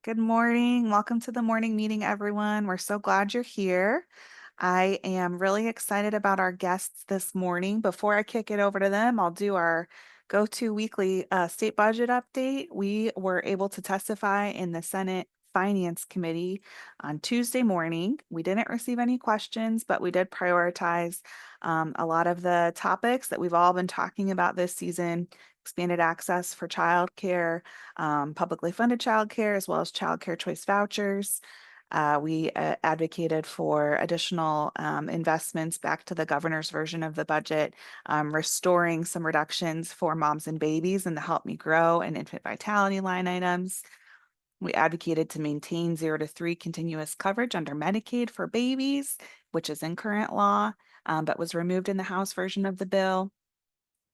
Good morning. Welcome to the morning meeting, everyone. We're so glad you're here. I am really excited about our guests this morning. Before I kick it over to them, I'll do our go-to weekly state budget update. We were able to testify in the Senate Finance Committee on Tuesday morning. We didn't receive any questions, but we did prioritize a lot of the topics that we've all been talking about this season: expanded access for childcare, publicly funded childcare, as well as childcare choice vouchers. We advocated for additional investments back to the governor's version of the budget, restoring some reductions for moms and babies in the Help Me Grow and infant vitality line items. We advocated to maintain 0 to 3 continuous coverage under Medicaid for babies, which is in current law, but was removed in the House version of the bill.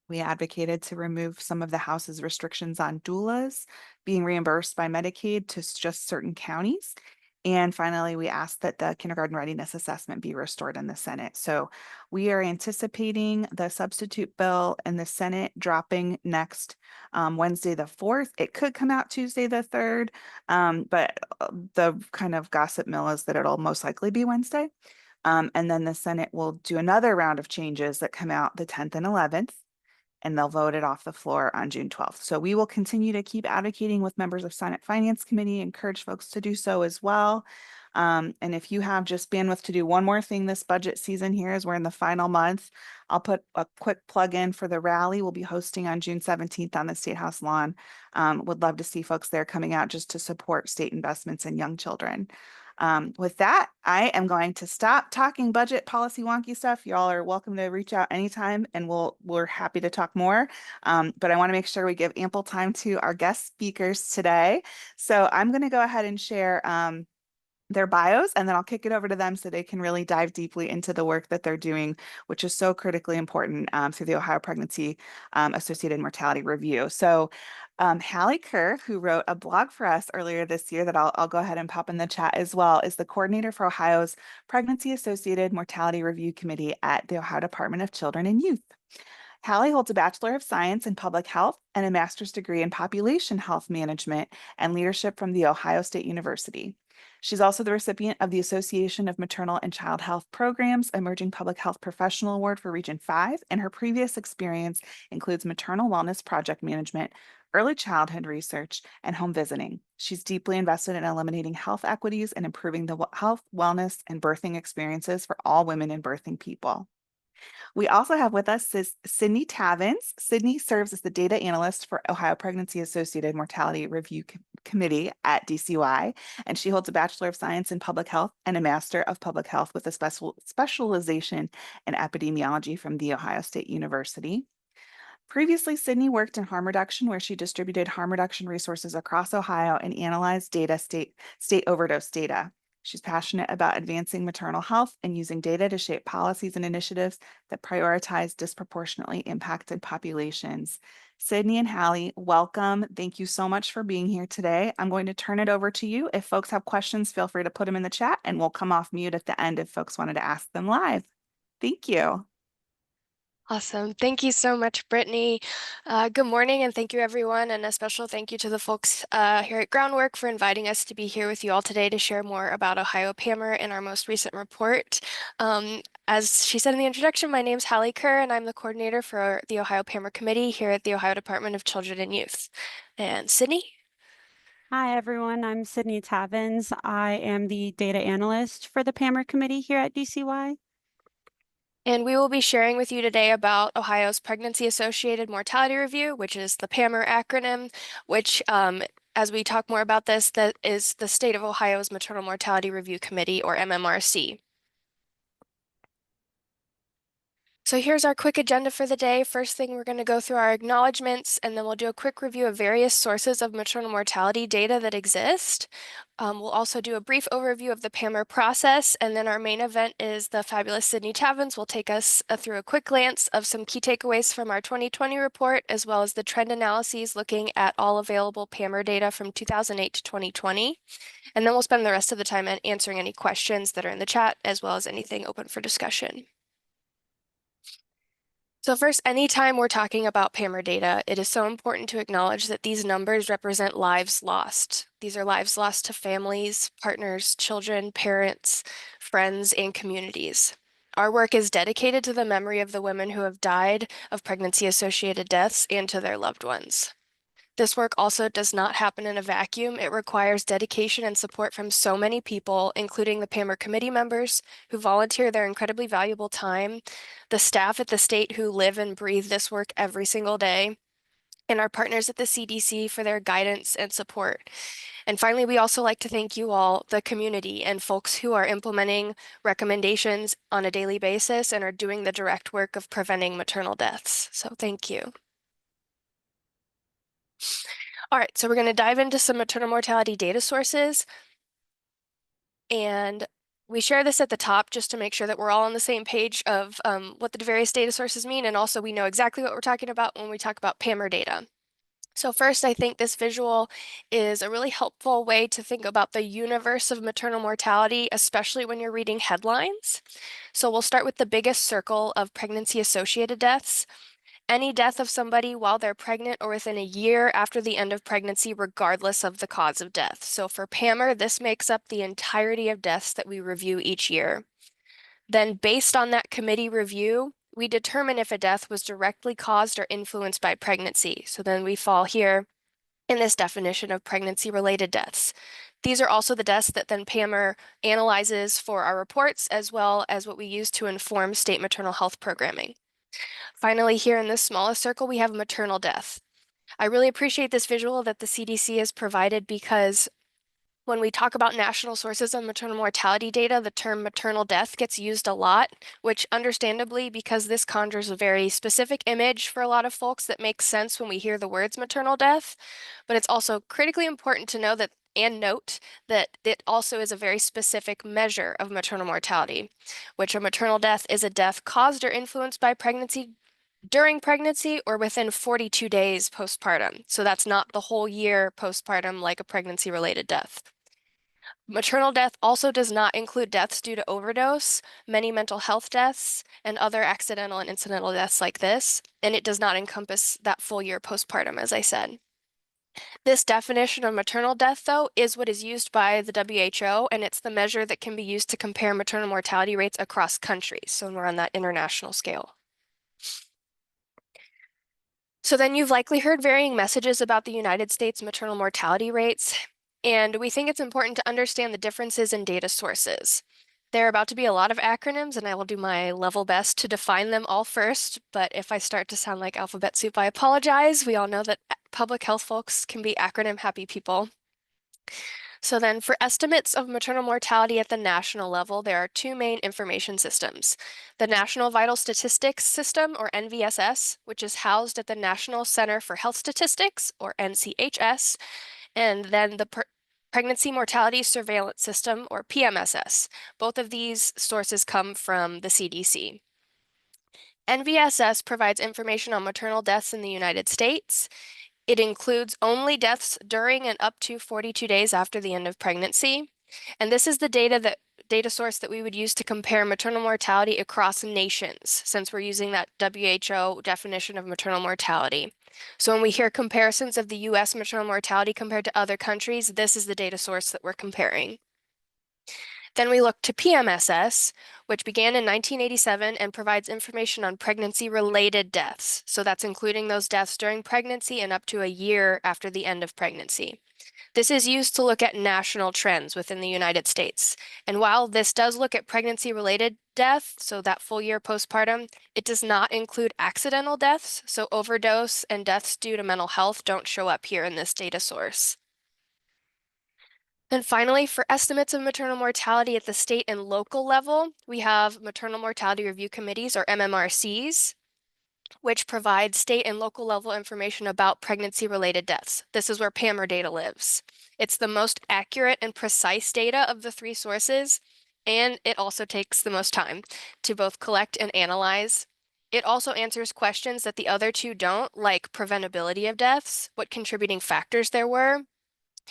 We advocated to remove some of the House's restrictions on doulas being reimbursed by Medicaid to just certain counties. And finally, we asked that the kindergarten readiness assessment be restored in the Senate. So we are anticipating the substitute bill in the Senate dropping next Wednesday, the 4th. It could come out Tuesday, the 3rd, but the kind of gossip mill is that it'll most likely be Wednesday. And then the Senate will do another round of changes that come out the 10th and 11th, and they'll vote it off the floor on June 12th. So we will continue to keep advocating with members of Senate Finance Committee, encourage folks to do so as well. And if you have just bandwidth to do one more thing this budget season here, as we're in the final month, I'll put a quick plug in for the rally we'll be hosting on June 17th on the State House lawn. Would love to see folks there coming out just to support state investments in young children. With that, I am going to stop talking budget policy wonky stuff. Y'all are welcome to reach out anytime and we're happy to talk more. But I want to make sure we give ample time to our guest speakers today. So I'm going to go ahead and share their bios, and then I'll kick it over to them so they can really dive deeply into the work that they're doing, which is so critically important through the Ohio Pregnancy Associated Mortality Review. So Hallie Kerr, who wrote a blog for us earlier this year that I'll go ahead and pop in the chat as well, is the coordinator for Ohio's Pregnancy Associated Mortality Review Committee at the Ohio Department of Children and Youth. Hallie holds a Bachelor of Science in Public Health and a master's degree in Population Health Management and Leadership from The Ohio State University. She's also the recipient of the Association of Maternal and Child Health Programs Emerging Public Health Professional Award for Region 5, and her previous experience includes maternal wellness project management, early childhood research, and home visiting. She's deeply invested in eliminating health equities and improving the health, wellness, and birthing experiences for all women and birthing people. We also have with us Syndey Tavens. Syndey serves as the data analyst for Ohio Pregnancy Associated Mortality Review Committee at DCY, and she holds a Bachelor of Science in Public Health and a Master of Public Health with a specialization in epidemiology from The Ohio State University. Previously, Syndey worked in harm reduction, where she distributed harm reduction resources across Ohio and analyzed state overdose data. She's passionate about advancing maternal health and using data to shape policies and initiatives that prioritize disproportionately impacted populations. Syndey and Hallie, welcome. Thank you so much for being here today. I'm going to turn it over to you. If folks have questions, feel free to put them in the chat, and we'll come off mute at the end if folks wanted to ask them live. Thank you. Awesome. Thank you so much, Brittany. Good morning, and thank you, everyone. And a special thank you to the folks here at Groundwork for inviting us to be here with you all today to share more about Ohio PAMR in our most recent report. As she said in the introduction, my name is Hallie Kerr, and I'm the coordinator for the Ohio PAMR Committee here at the Ohio Department of Children and Youth. And Syndey? Hi, everyone. I'm Syndey Tavens. I am the data analyst for the PAMR committee here at DCY. And we will be sharing with you today about Ohio's Pregnancy Associated Mortality Review, which is the PAMR acronym, which, as we talk more about this, that is the State of Ohio's Maternal Mortality Review Committee, or MMRC. So here's our quick agenda for the day. First thing, we're going to go through our acknowledgements, and then we'll do a quick review of various sources of maternal mortality data that exist. We'll also do a brief overview of the PAMR process, and then our main event is the fabulous Syndey Tavens will take us through a quick glance of some key takeaways from our 2020 report, as well as the trend analyses looking at all available PAMR data from 2008 to 2020. And then we'll spend the rest of the time answering any questions that are in the chat, as well as anything open for discussion. So first, anytime we're talking about PAMR data, it is so important to acknowledge that these numbers represent lives lost. These are lives lost to families, partners, children, parents, friends, and communities. Our work is dedicated to the memory of the women who have died of pregnancy-associated deaths and to their loved ones. This work also does not happen in a vacuum. It requires dedication and support from so many people, including the PAMR committee members who volunteer their incredibly valuable time, the staff at the state who live and breathe this work every single day, and our partners at the CDC for their guidance and support. And finally, we also like to thank you all, the community, and folks who are implementing recommendations on a daily basis and are doing the direct work of preventing maternal deaths. So thank you. All right, so we're going to dive into some maternal mortality data sources. And we share this at the top just to make sure that we're all on the same page of what the various data sources mean. And also we know exactly what we're talking about when we talk about PAMR data. So first, I think this visual is a really helpful way to think about the universe of maternal mortality, especially when you're reading headlines. So we'll start with the biggest circle of pregnancy-associated deaths. Any death of somebody while they're pregnant or within a year after the end of pregnancy, regardless of the cause of death. So for PAMR, this makes up the entirety of deaths that we review each year. Then based on that committee review, we determine if a death was directly caused or influenced by pregnancy. So then we fall here in this definition of pregnancy-related deaths. These are also the deaths that then PAMR analyzes for our reports, as well as what we use to inform state maternal health programming. Finally, here in this smallest circle, we have maternal death. I really appreciate this visual that the CDC has provided because when we talk about national sources of maternal mortality data, the term maternal death gets used a lot, which understandably, because this conjures a very specific image for a lot of folks that makes sense when we hear the words maternal death. But it's also critically important to know that and note that it also is a very specific measure of maternal mortality, which a maternal death is a death caused or influenced by pregnancy during pregnancy or within 42 days postpartum. So that's not the whole year postpartum like a pregnancy-related death. Maternal death also does not include deaths due to overdose, many mental health deaths, and other accidental and incidental deaths like this, and it does not encompass that full year postpartum, as I said. This definition of maternal death, though, is what is used by the WHO, and it's the measure that can be used to compare maternal mortality rates across countries, so we're on that international scale. So then you've likely heard varying messages about the United States maternal mortality rates, and we think it's important to understand the differences in data sources. There are about to be a lot of acronyms, and I will do my level best to define them all first, but if I start to sound like alphabet soup, I apologize. We all know that public health folks can be acronym-happy people. So then for estimates of maternal mortality at the national level, there are two main information systems. The National Vital Statistics System, or NVSS, which is housed at the National Center for Health Statistics, or NCHS, and then the Pregnancy Mortality Surveillance System, or PMSS. Both of these sources come from the CDC. NVSS provides information on maternal deaths in the United States. It includes only deaths during and up to 42 days after the end of pregnancy. And this is the data source that we would use to compare maternal mortality across nations, since we're using that WHO definition of maternal mortality. So when we hear comparisons of the US maternal mortality compared to other countries, this is the data source that we're comparing. Then we look to PMSS, which began in 1987 and provides information on pregnancy-related deaths. So that's including those deaths during pregnancy and up to a year after the end of pregnancy. This is used to look at national trends within the United States. And while this does look at pregnancy-related death, so that full year postpartum, it does not include accidental deaths. So overdose and deaths due to mental health don't show up here in this data source. And finally, for estimates of maternal mortality at the state and local level, we have Maternal Mortality Review Committees, or MMRCs, which provide state and local level information about pregnancy-related deaths. This is where PAMR data lives. It's the most accurate and precise data of the three sources, and it also takes the most time to both collect and analyze. It also answers questions that the other two don't, like preventability of deaths, what contributing factors there were,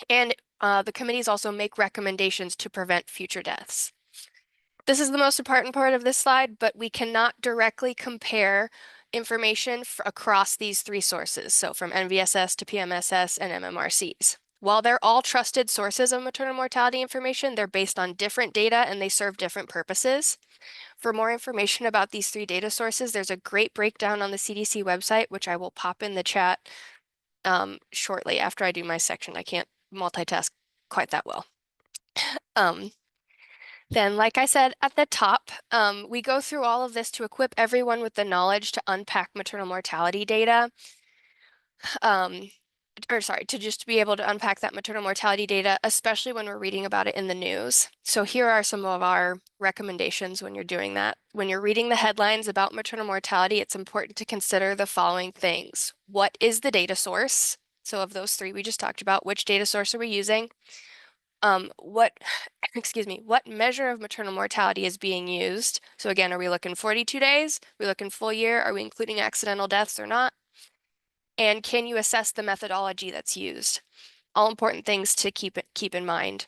and the committees also make recommendations to prevent future deaths. This is the most important part of this slide, but we cannot directly compare information across these three sources, so from NVSS to PMSS and MMRCs. While they're all trusted sources of maternal mortality information, they're based on different data and they serve different purposes. For more information about these three data sources, there's a great breakdown on the CDC website, which I will pop in the chat shortly after I do my section. I can't multitask quite that well. Then, like I said at the top, we go through all of this to equip everyone with the knowledge to unpack maternal mortality data. To just be able to unpack that maternal mortality data, especially when we're reading about it in the news. So here are some of our recommendations when you're doing that. When you're reading the headlines about maternal mortality, it's important to consider the following things. What is the data source? So of those three we just talked about, which data source are we using? What measure of maternal mortality is being used? So again, are we looking 42 days? Are we looking full year? Are we including accidental deaths or not? And can you assess the methodology that's used? All important things to keep in mind.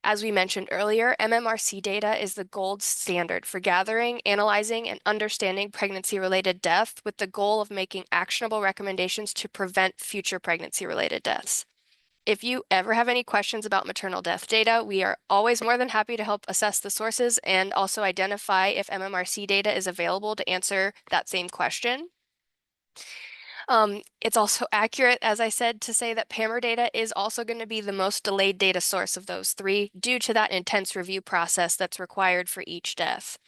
As we mentioned earlier, MMRC data is the gold standard for gathering, analyzing, and understanding pregnancy-related death with the goal of making actionable recommendations to prevent future pregnancy-related deaths. If you ever have any questions about maternal death data, we are always more than happy to help assess the sources and also identify if MMRC data is available to answer that same question. It's also accurate, as I said, to say that PAMR data is also going to be the most delayed data source of those three due to that intense review process that's required for each death.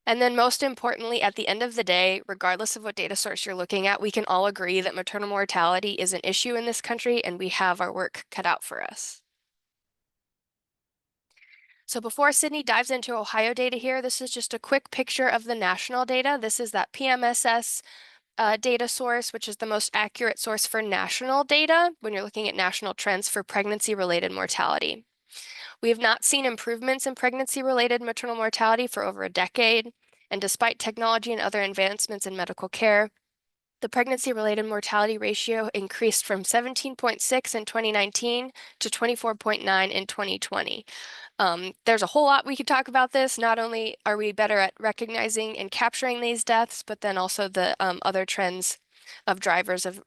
And then most importantly, at the end of the day, regardless of what data source you're looking at, we can all agree that maternal mortality is an issue in this country and we have our work cut out for us. So before Syndey dives into Ohio data here, this is just a quick picture of the national data. This is that PMSS data source, which is the most accurate source for national data when you're looking at national trends for pregnancy-related mortality. We have not seen improvements in pregnancy-related maternal mortality for over a decade, and despite technology and other advancements in medical care, the pregnancy-related mortality ratio increased from 17.6 in 2019 to 24.9 in 2020. There's a whole lot we could talk about this. Not only are we better at recognizing and capturing these deaths, but then also the other trends of drivers of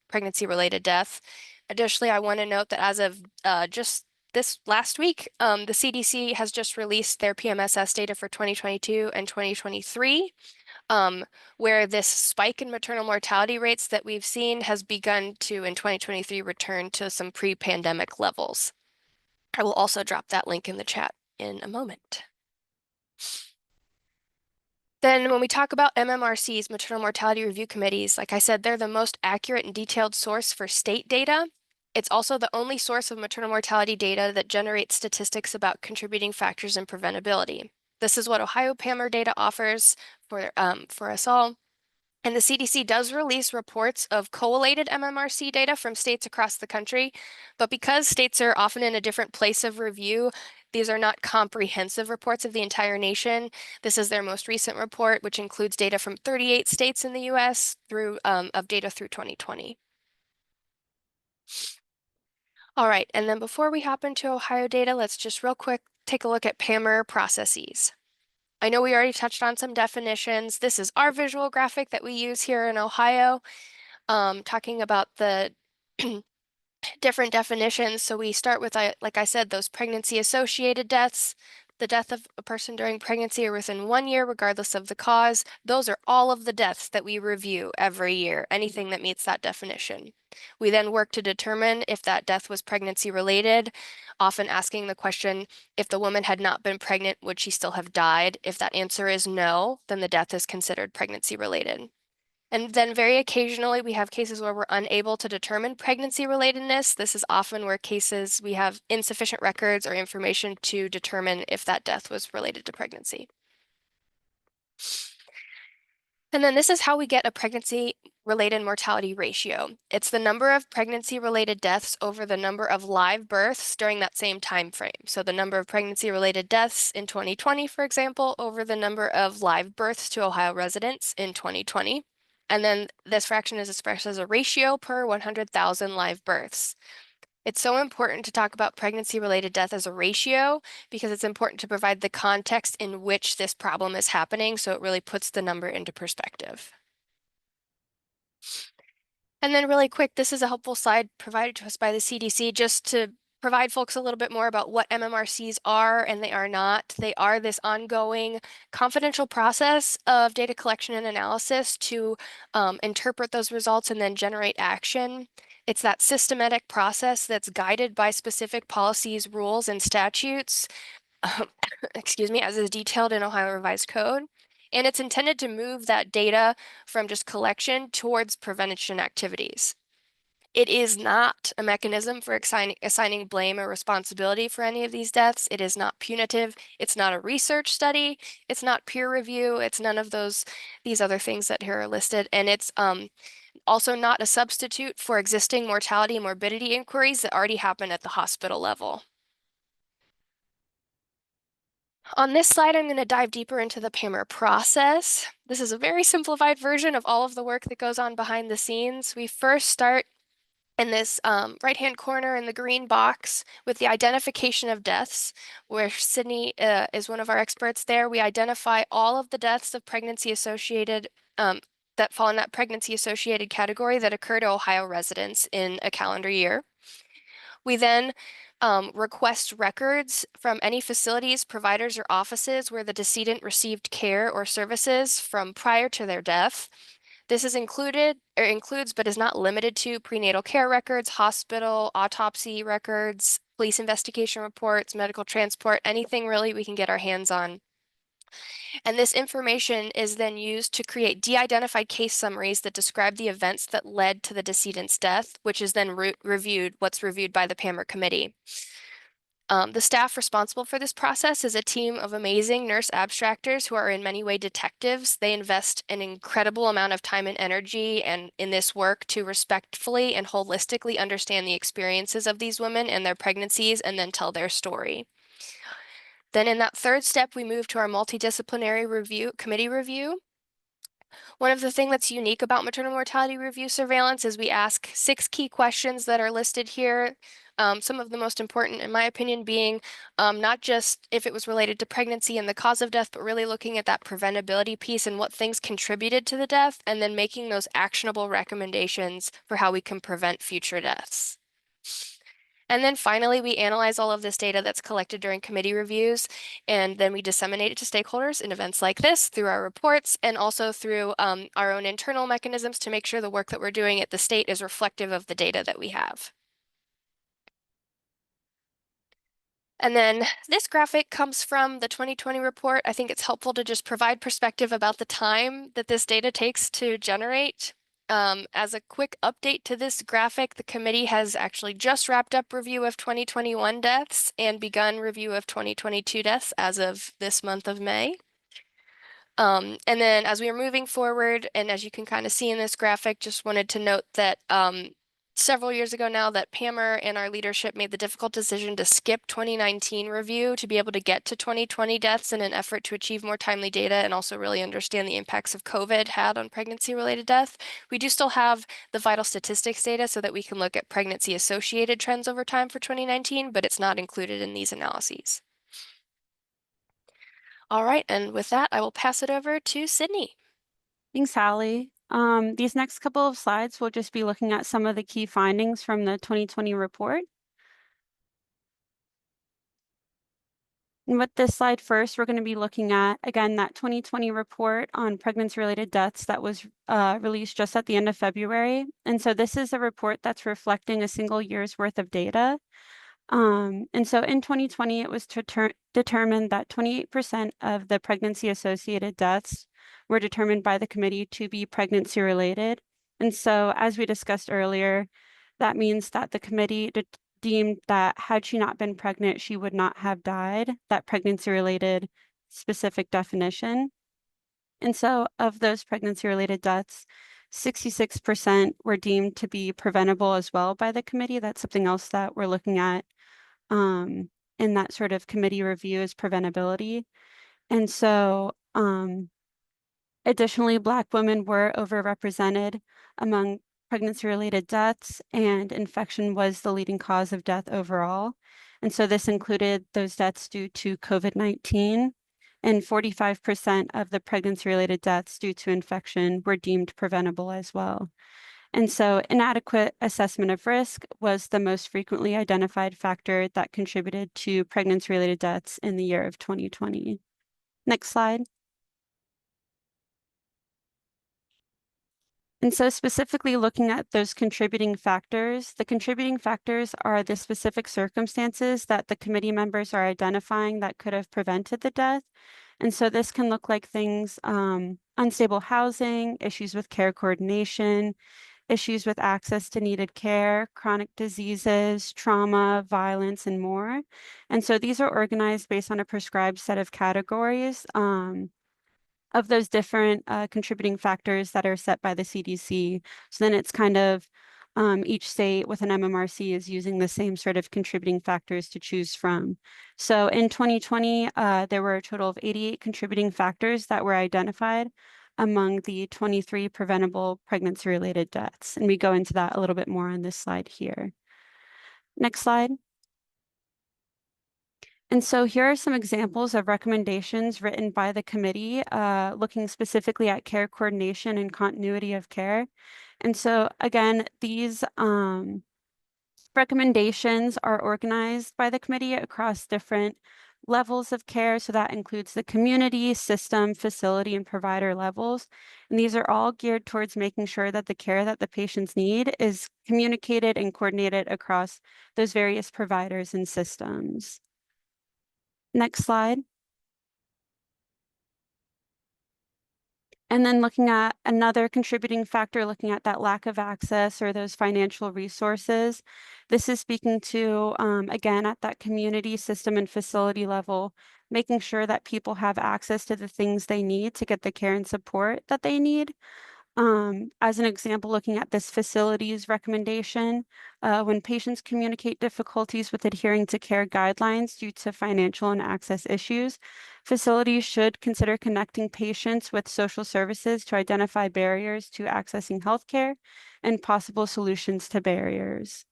pregnancy-related death. Additionally, I want to note that as of just this last week, the CDC has just released their PMSS data for 2022 and 2023, where this spike in maternal mortality rates that we've seen has begun to, in 2023, return to some pre-pandemic levels. I will also drop that link in the chat in a moment. Then when we talk about MMRCs, maternal mortality review committees, like I said, they're the most accurate and detailed source for state data. It's also the only source of maternal mortality data that generates statistics about contributing factors and preventability. This is what Ohio PAMR data offers for us all. And the CDC does release reports of collated MMRC data from states across the country, but because states are often in a different place of review, these are not comprehensive reports of the entire nation. This is their most recent report, which includes data from 38 states in the US of data through 2020. All right, and then before we hop into Ohio data, let's just real quick take a look at PAMR processes. I know we already touched on some definitions. This is our visual graphic that we use here in Ohio, talking about the different definitions. So we start with, like I said, those pregnancy-associated deaths, the death of a person during pregnancy or within 1 year, regardless of the cause. Those are all of the deaths that we review every year, anything that meets that definition. We then work to determine if that death was pregnancy-related, often asking the question, if the woman had not been pregnant, would she still have died? If that answer is no, then the death is considered pregnancy-related. And then very occasionally we have cases where we're unable to determine pregnancy relatedness. This is often where cases we have insufficient records or information to determine if that death was related to pregnancy. And then this is how we get a pregnancy-related mortality ratio. It's the number of pregnancy-related deaths over the number of live births during that same time frame. So the number of pregnancy-related deaths in 2020, for example, over the number of live births to Ohio residents in 2020. And then this fraction is expressed as a ratio per 100,000 live births. It's so important to talk about pregnancy-related death as a ratio because it's important to provide the context in which this problem is happening, so it really puts the number into perspective. And then really quick, this is a helpful slide provided to us by the CDC just to provide folks a little bit more about what MMRCs are and they are not. They are this ongoing confidential process of data collection and analysis to interpret those results and then generate action. It's that systematic process that's guided by specific policies, rules, and statutes, excuse me, as is detailed in Ohio Revised Code. And it's intended to move that data from just collection towards prevention activities. It is not a mechanism for assigning blame or responsibility for any of these deaths. It is not punitive. It's not a research study. It's not peer review. It's none of these other things that here are listed. And it's also not a substitute for existing mortality and morbidity inquiries that already happen at the hospital level. On this slide, I'm going to dive deeper into the PAMR process. This is a very simplified version of all of the work that goes on behind the scenes. We first start in this right-hand corner in the green box with the identification of deaths, where Syndey is one of our experts there. We identify all of the deaths of pregnancy-associated that fall in that pregnancy-associated category that occur to Ohio residents in a calendar year. We then request records from any facilities, providers, or offices where the decedent received care or services from prior to their death. This is includes, but is not limited to prenatal care records, hospital, autopsy records, police investigation reports, medical transport, anything really we can get our hands on. And this information is then used to create de-identified case summaries that describe the events that led to the decedent's death, which is then reviewed by the PAMR committee. The staff responsible for this process is a team of amazing nurse abstractors who are in many ways detectives. They invest an incredible amount of time and energy and in this work to respectfully and holistically understand the experiences of these women and their pregnancies and then tell their story. Then in that third step, we move to our multidisciplinary committee review. One of the things that's unique about maternal mortality review surveillance is we ask 6 key questions that are listed here. Some of the most important, in my opinion, being not just if it was related to pregnancy and the cause of death, but really looking at that preventability piece and what things contributed to the death, and then making those actionable recommendations for how we can prevent future deaths. And then finally, we analyze all of this data that's collected during committee reviews, and then we disseminate it to stakeholders in events like this through our reports and also through our own internal mechanisms to make sure the work that we're doing at the state is reflective of the data that we have. And then this graphic comes from the 2020 report. I think it's helpful to just provide perspective about the time that this data takes to generate. As a quick update to this graphic, the committee has actually just wrapped up review of 2021 deaths and begun review of 2022 deaths as of this month of May. And then as we are moving forward, and as you can kind of see in this graphic, just wanted to note that several years ago now that PAMR and our leadership made the difficult decision to skip 2019 review to be able to get to 2020 deaths in an effort to achieve more timely data and also really understand the impacts of COVID had on pregnancy-related death. We do still have the vital statistics data so that we can look at pregnancy-associated trends over time for 2019, but it's not included in these analyses. All right, and with that, I will pass it over to Syndey. Thanks, Hallie. These next couple of slides, we'll just be looking at some of the key findings from the 2020 report. And with this slide first, we're going to be looking at, again, that 2020 report on pregnancy-related deaths that was released just at the end of February. And so this is a report that's reflecting a single year's worth of data. And so in 2020, it was determined that 28% of the pregnancy-associated deaths were determined by the committee to be pregnancy-related. And so as we discussed earlier, that means that the committee deemed that had she not been pregnant, she would not have died, that pregnancy-related specific definition. And so of those pregnancy-related deaths, 66% were deemed to be preventable as well by the committee. That's something else that we're looking at in that sort of committee review is preventability. And so additionally, Black women were overrepresented among pregnancy-related deaths, and infection was the leading cause of death overall. And so this included those deaths due to COVID-19, and 45% of the pregnancy-related deaths due to infection were deemed preventable as well. And so inadequate assessment of risk was the most frequently identified factor that contributed to pregnancy-related deaths in the year of 2020. Next slide. And so specifically looking at those contributing factors, the contributing factors are the specific circumstances that the committee members are identifying that could have prevented the death. And so this can look like things, unstable housing, issues with care coordination, issues with access to needed care, chronic diseases, trauma, violence, and more. And so these are organized based on a prescribed set of categories of those different contributing factors that are set by the CDC. So then it's kind of each state with an MMRC is using the same sort of contributing factors to choose from. So in 2020, there were a total of 88 contributing factors that were identified among the 23 preventable pregnancy-related deaths. And we go into that a little bit more on this slide here. Next slide. And so here are some examples of recommendations written by the committee, looking specifically at care coordination and continuity of care. And so again, these recommendations are organized by the committee across different levels of care. So that includes the community, system, facility, and provider levels. And these are all geared towards making sure that the care that the patients need is communicated and coordinated across those various providers and systems. Next slide. And then looking at another contributing factor, looking at that lack of access or those financial resources. This is speaking to, again, at that community, system, and facility level, making sure that people have access to the things they need to get the care and support that they need. As an example, looking at this facilities recommendation, when patients communicate difficulties with adhering to care guidelines due to financial and access issues, facilities should consider connecting patients with social services to identify barriers to accessing healthcare and possible solutions to barriers.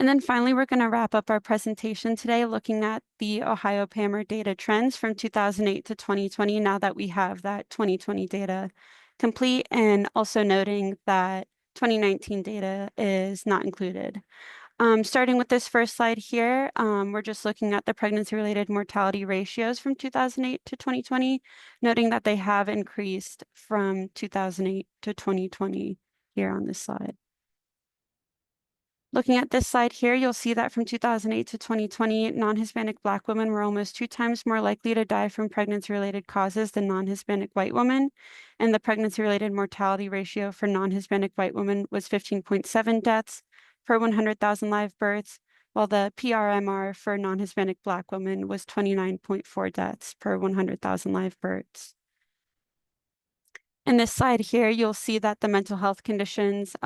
And then finally, we're going to wrap up our presentation today looking at the Ohio PAMR data trends from 2008 to 2020, now that we have that 2020 data complete, and also noting that 2019 data is not included. Starting with this first slide here, we're just looking at the pregnancy-related mortality ratios from 2008 to 2020, noting that they have increased from 2008 to 2020 here on this slide. Looking at this slide here, you'll see that from 2008 to 2020, non-Hispanic Black women were almost 2 times more likely to die from pregnancy-related causes than non-Hispanic white women. And the pregnancy-related mortality ratio for non-Hispanic white women was 15.7 deaths per 100,000 live births, while the PRMR for non-Hispanic Black women was 29.4 deaths per 100,000 live births. In this slide here, you'll see that the mental health conditions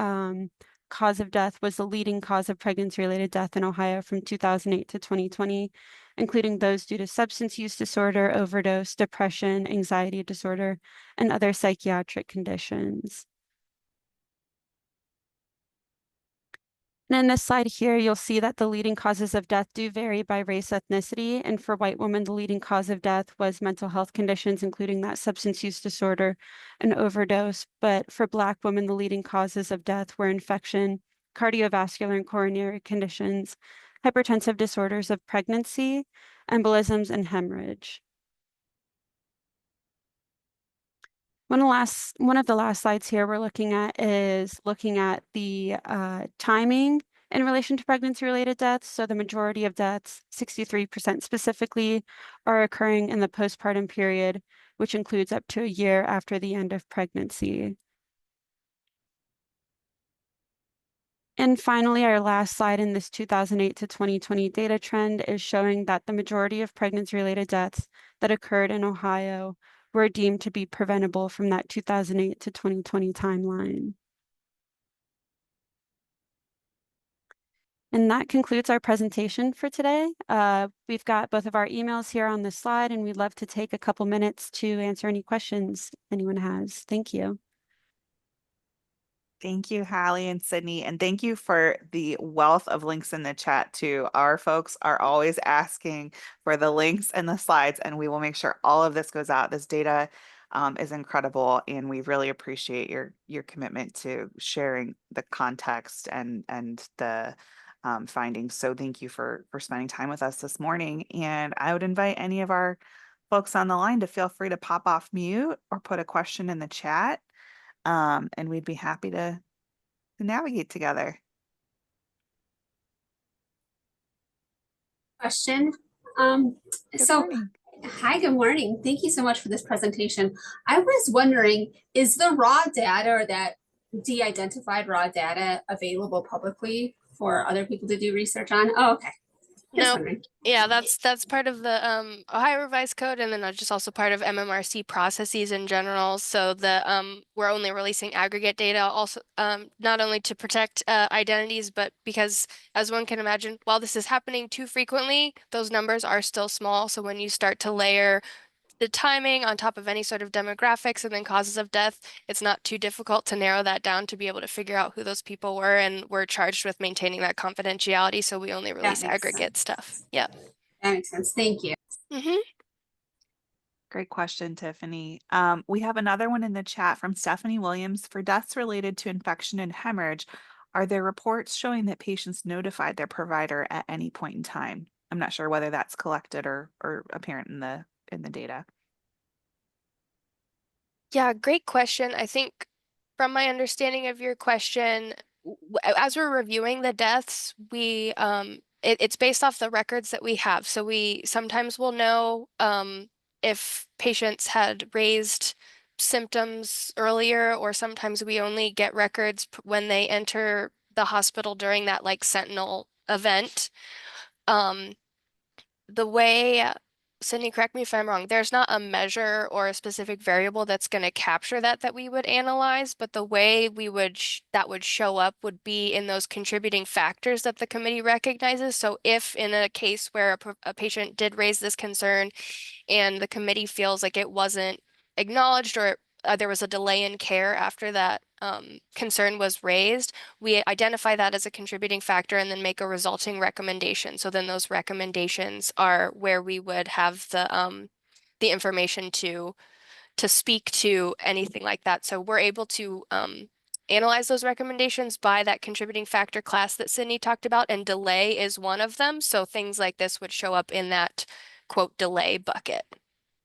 cause of death was the leading cause of pregnancy-related death in Ohio from 2008 to 2020, including those due to substance use disorder, overdose, depression, anxiety disorder, and other psychiatric conditions. And in this slide here, you'll see that the leading causes of death do vary by race, ethnicity, and for white women, the leading cause of death was mental health conditions, including that substance use disorder and overdose. But for Black women, the leading causes of death were infection, cardiovascular and coronary conditions, hypertensive disorders of pregnancy, embolisms, and hemorrhage. One of the last slides here we're looking at is looking at the timing in relation to pregnancy-related deaths. So the majority of deaths, 63% specifically, are occurring in the postpartum period, which includes up to a year after the end of pregnancy. And finally, our last slide in this 2008 to 2020 data trend is showing that the majority of pregnancy-related deaths that occurred in Ohio were deemed to be preventable from that 2008 to 2020 timeline. And that concludes our presentation for today. We've got both of our emails here on the slide, and we'd love to take a couple minutes to answer any questions anyone has. Thank you. Thank you, Hallie and Sydney, and thank you for the wealth of links in the chat too. Our folks are always asking for the links and the slides, and we will make sure all of this goes out. This data is incredible, and we really appreciate your commitment to sharing the context and the findings. So thank you for spending time with us this morning. And I would invite any of our folks on the line to feel free to pop off mute or put a question in the chat, and we'd be happy to navigate together. Question. Good So, morning. hi, good morning. Thank you so much for this presentation. I was wondering, is the raw data or that de-identified raw data available publicly for other people to do research on? Oh, okay. Just No, wondering. yeah, that's part of the Ohio Revised Code, and then just also part of MMRC processes in general. So the we're only releasing aggregate data, also not only to protect identities, but because, as one can imagine, while this is happening too frequently, those numbers are still small. So when you start to layer the timing on top of any sort of demographics and then causes of death, it's not too difficult to narrow that down to be able to figure out who those people were, and we're charged with maintaining that confidentiality, so we only That release makes aggregate sense. stuff. Yeah. That makes sense. Thank you. Great question, Tiffany. We have another one in the chat from Stephanie Williams. For deaths related to infection and hemorrhage, are there reports showing that patients notified their provider at any point in time? I'm not sure whether that's collected or apparent in the data. Yeah, great question. I think from my understanding of your question, as we're reviewing the deaths, it's based off the records that we have. So we sometimes will know if patients had raised symptoms earlier, or sometimes we only get records when they enter the hospital during that like sentinel event. Um, the way, Syndey, correct me if I'm wrong, there's not a measure or a specific variable that's going to capture that we would analyze, but the way we would that would show up would be in those contributing factors that the committee recognizes. So if in a case where a patient did raise this concern and the committee feels like it wasn't acknowledged, or there was a delay in care after that concern was raised, we identify that as a contributing factor and then make a resulting recommendation. So then those recommendations are where we would have the information to speak to anything like that. So we're able to analyze those recommendations by that contributing factor class that Syndey talked about, and delay is one of them. So things like this would show up in that quote delay bucket.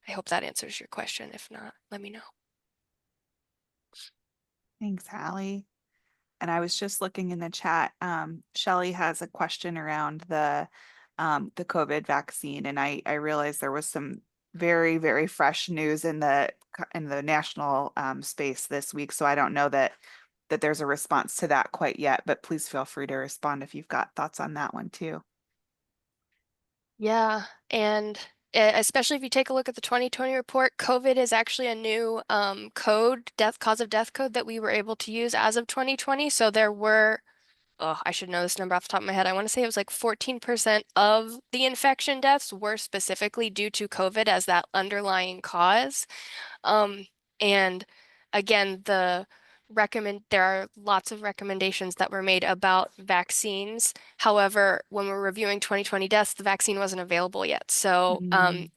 I hope that answers your question. If not, let me know. Thanks, Hallie. And I was just looking in the chat. Shelly has a question around the COVID vaccine, and I realized there was some very, very fresh news in the national space this week. So I don't know that there's a response to that quite yet, but please feel free to respond if you've got thoughts on that one too. Yeah, and especially if you take a look at the 2020 report, COVID is actually a new code, cause of death code that we were able to use as of 2020. So there were, oh, I should know this number off the top of my head. I want to say it was like 14% of the infection deaths were specifically due to COVID as that underlying cause. And again, there are lots of recommendations that were made about vaccines. However, when we're reviewing 2020 deaths, the vaccine wasn't available yet. So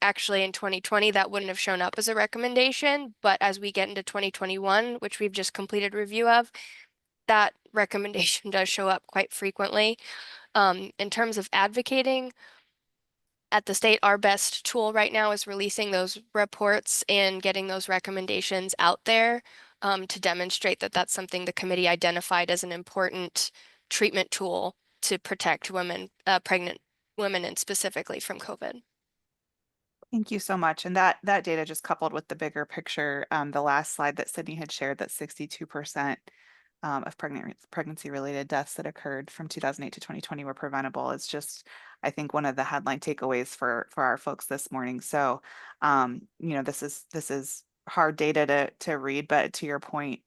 actually in 2020, that wouldn't have shown up as a recommendation. But as we get into 2021, which we've just completed review of, that recommendation does show up quite frequently. In terms of advocating, at the state, our best tool right now is releasing those reports and getting those recommendations out there to demonstrate that that's something the committee identified as an important treatment tool to protect women, pregnant women, and specifically from COVID. Thank you so much. And that data just coupled with the bigger picture, the last slide that Sydney had shared, that 62% of pregnancy related deaths that occurred from 2008 to 2020 were preventable. It's just, I think, one of the headline takeaways for our folks this morning. So, this is hard data to read, but to your point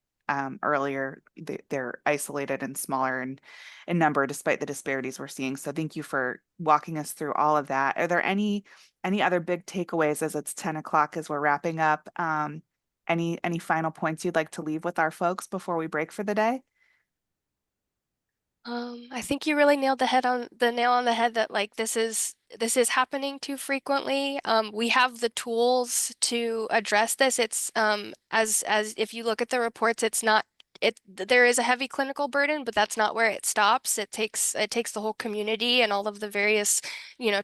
earlier, they're isolated and smaller in number despite the disparities we're seeing. So thank you for walking us through all of that. Are there any other big takeaways as it's 10 o'clock as we're wrapping up? Any final points you'd like to leave with our folks before we break for the day? I think you really nailed the nail on the head that like this is happening too frequently. We have the tools to address this. It's as if you look at the reports, it's not there is a heavy clinical burden, but that's not where it stops. It takes the whole community and all of the various,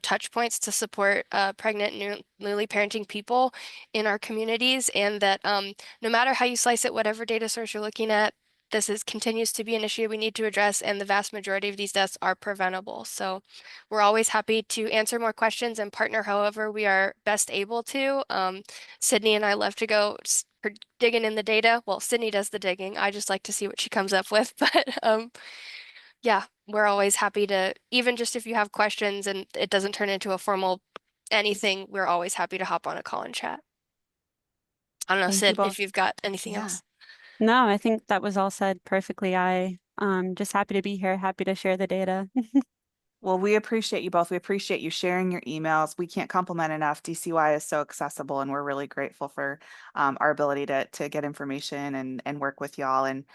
touch points to support pregnant newly parenting people in our communities, and that no matter how you slice it, whatever data source you're looking at, this continues to be an issue we need to address, and the vast majority of these deaths are preventable. So we're always happy to answer more questions and partner however we are best able to. Syndey and I love to go digging in the data. Well, Syndey does the digging. I just like to see what she comes up with. But yeah, we're always happy to, even just if you have questions and it doesn't turn into a formal anything, we're always happy to hop on a call and chat. I don't know, Thank you Sid, both. if you've got anything Yeah. else. No, I think that was all said perfectly. Just happy to be here, happy to share the data. Well, we appreciate you both. We appreciate you sharing your emails. We can't compliment enough. DCY is so accessible, and we're really grateful for our ability to get information and work with y'all. And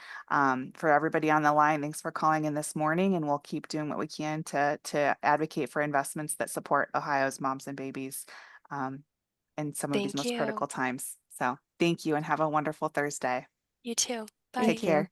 for everybody on the line, thanks for calling in this morning. And we'll keep doing what we can to advocate for investments that support Ohio's moms and babies in some of these Thank most you. critical times. So thank you, and have a wonderful Thursday. You too. Take Bye. care.